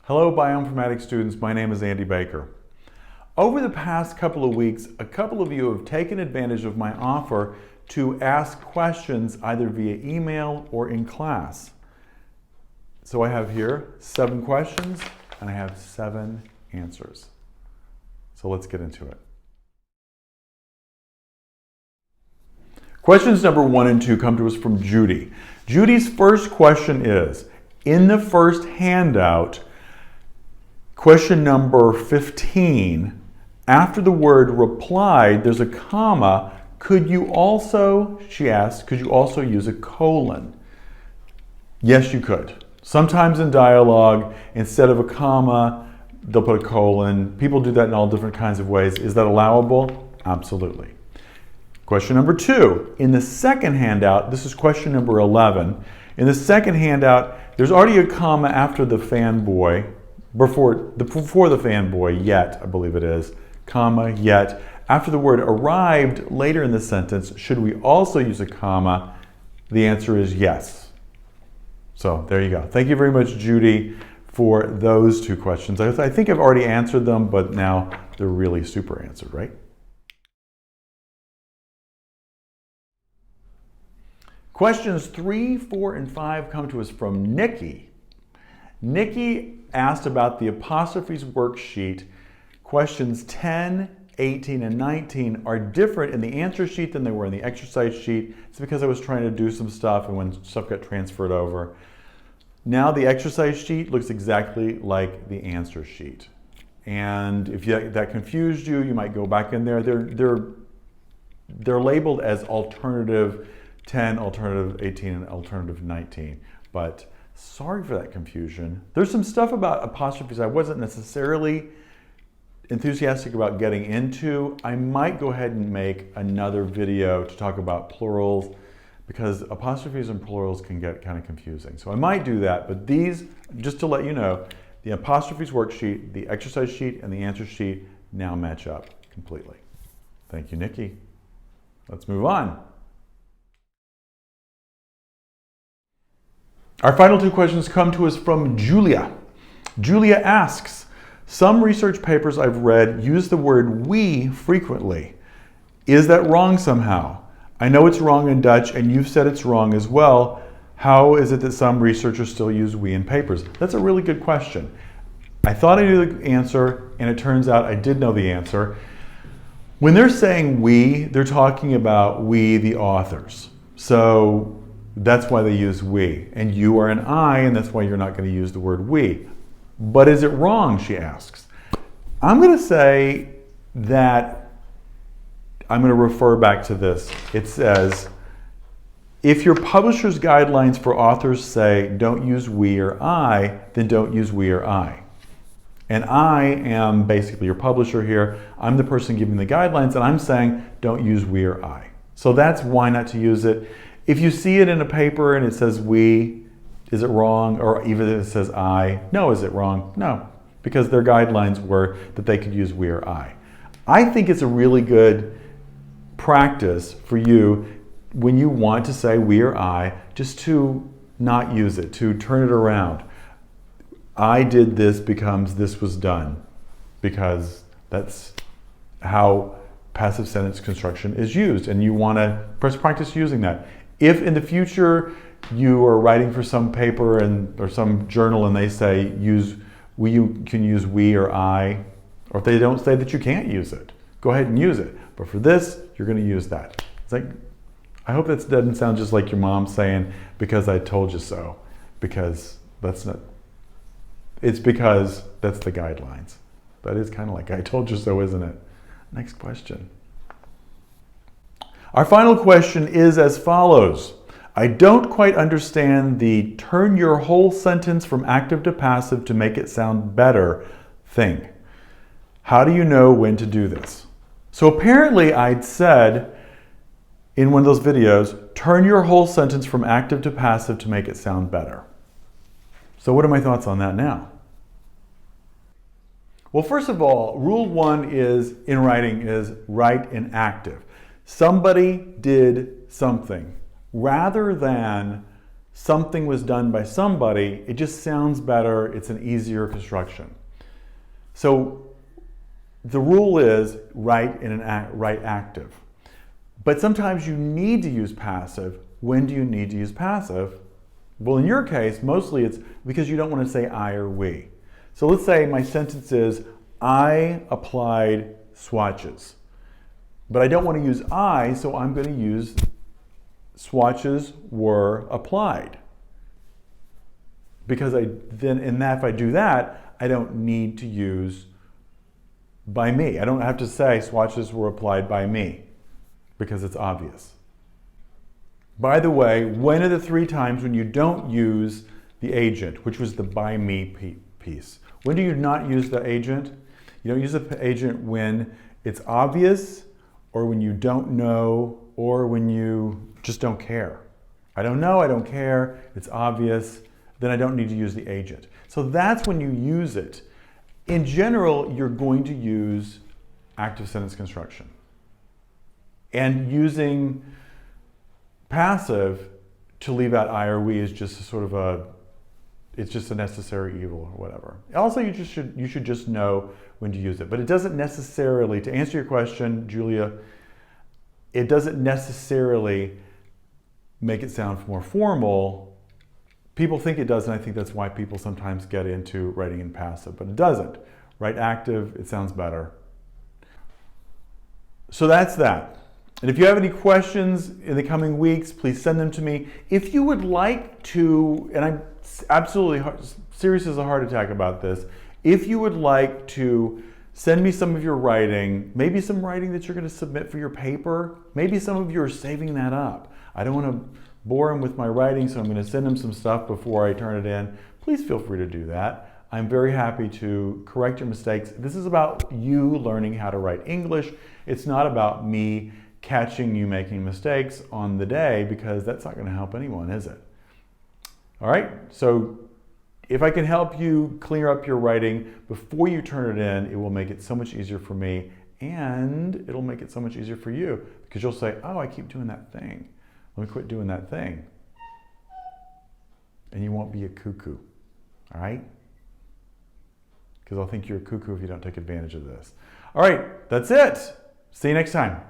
Hello bioinformatics students, my name is Andy Baker. Over the past couple of weeks, a couple of you have taken advantage of my offer to ask questions either via email or in class. So I have here 7 questions and I have 7 answers. So let's get into it. Questions number 1 and 2 come to us from Judy. Judy's first question is, in the first handout, question number 15, after the word replied, there's a comma. Could you also, she asked, could you also use a colon? Yes, you could. Sometimes in dialogue, instead of a comma, they'll put a colon. People do that in all different kinds of ways. Is that allowable? Absolutely. Question number 2, in the second handout, this is question number 11. In the second handout, there's already a comma after the fanboy, before the fanboy, yet, I believe it is, comma, yet. After the word arrived later in the sentence, should we also use a comma? The answer is yes. So there you go. Thank you very much, Judy, for those 2 questions. I think I've already answered them, but now they're really super answered, right? Questions 3, 4, and 5 come to us from Nikki. Nikki asked about the apostrophes worksheet. Questions 10, 18, and 19 are different in the answer sheet than they were in the exercise sheet. It's because I was trying to do some stuff and when stuff got transferred over. Now the exercise sheet looks exactly like the answer sheet. And if that confused you, you might go back in there. They're labeled as alternative 10, alternative 18, and alternative 19. But sorry for that confusion. There's some stuff about apostrophes I wasn't necessarily enthusiastic about getting into. I might go ahead and make another video to talk about plurals because apostrophes and plurals can get kind of confusing. So I might do that, but these, just to let you know, the apostrophes worksheet, the exercise sheet, and the answer sheet now match up completely. Thank you, Nikki. Let's move on. Our final 2 questions come to us from Julia. Julia asks, some research papers I've read use the word we frequently. Is that wrong somehow? I know it's wrong in Dutch and you've said it's wrong as well. How is it that some researchers still use we in papers? That's a really good question. I thought I knew the answer and it turns out I did know the answer. When they're saying we, they're talking about we, the authors. So that's why they use we. And you are an I, and that's why you're not going to use the word we. But is it wrong, she asks. I'm going to say that I'm going to refer back to this. It says, if your publisher's guidelines for authors say don't use we or I, then don't use we or I. And I am basically your publisher here. I'm the person giving the guidelines, and I'm saying don't use we or I. So that's why not to use it. If you see it in a paper and it says we, is it wrong? Or even if it says I, no, is it wrong? No, because their guidelines were that they could use we or I. I think it's a really good practice for you when you want to say we or I, just to not use it, to turn it around. I did this becomes this was done, because that's how passive sentence construction is used, and you want to practice using that. If in the future you are writing for some paper or some journal and they say you can use we or I, or if they don't say that you can't use it, go ahead and use it. But for this, you're going to use that. It's like, I hope that doesn't sound just like your mom saying, because I told you so, because that's not, it's because that's the guidelines. That is kind of like I told you so, isn't it? Next question. Our final question is as follows. I don't quite understand the turn your whole sentence from active to passive to make it sound better thing. How do you know when to do this? So apparently I'd said in one of those videos, turn your whole sentence from active to passive to make it sound better. So what are my thoughts on that now? Well, first of all, rule 1 is in writing is write in active. Somebody did something, rather than something was done by somebody, it just sounds better, it's an easier construction. So the rule is write in write active. But sometimes you need to use passive. When do you need to use passive? Well, in your case, mostly it's because you don't want to say I or we. So let's say my sentence is, I applied swatches. But I don't want to use I, so I'm going to use swatches were applied. Because if I do that, I don't need to use by me. I don't have to say swatches were applied by me because it's obvious. By the way, when are the 3 times when you don't use the agent, which was the by me piece? When do you not use the agent? You don't use the agent when it's obvious, or when you don't know, or when you just don't care. I don't know, I don't care, it's obvious, then I don't need to use the agent. So that's when you use it. In general, you're going to use active sentence construction. And using passive to leave out I or we is just it's just a necessary evil or whatever. Also, you should just know when to use it. But it doesn't necessarily, to answer your question, Julia, it doesn't necessarily make it sound more formal. People think it does, and I think that's why people sometimes get into writing in passive, but it doesn't. Write active, it sounds better. So that's that. And if you have any questions in the coming weeks, please send them to me. If you would like to, and I'm absolutely serious as a heart attack about this, if you would like to send me some of your writing, maybe some writing that you're going to submit for your paper, maybe some of you are saving that up. I don't want to bore them with my writing, so I'm going to send them some stuff before I turn it in. Please feel free to do that. I'm very happy to correct your mistakes. This is about you learning how to write English. It's not about me catching you making mistakes on the day, because that's not going to help anyone, is it? All right, so if I can help you clear up your writing before you turn it in, it will make it so much easier for me, and it'll make it so much easier for you, because you'll say, oh, I keep doing that thing. Let me quit doing that thing. And you won't be a cuckoo, all right? Because I'll think you're a cuckoo if you don't take advantage of this. All right, that's it. See you next time.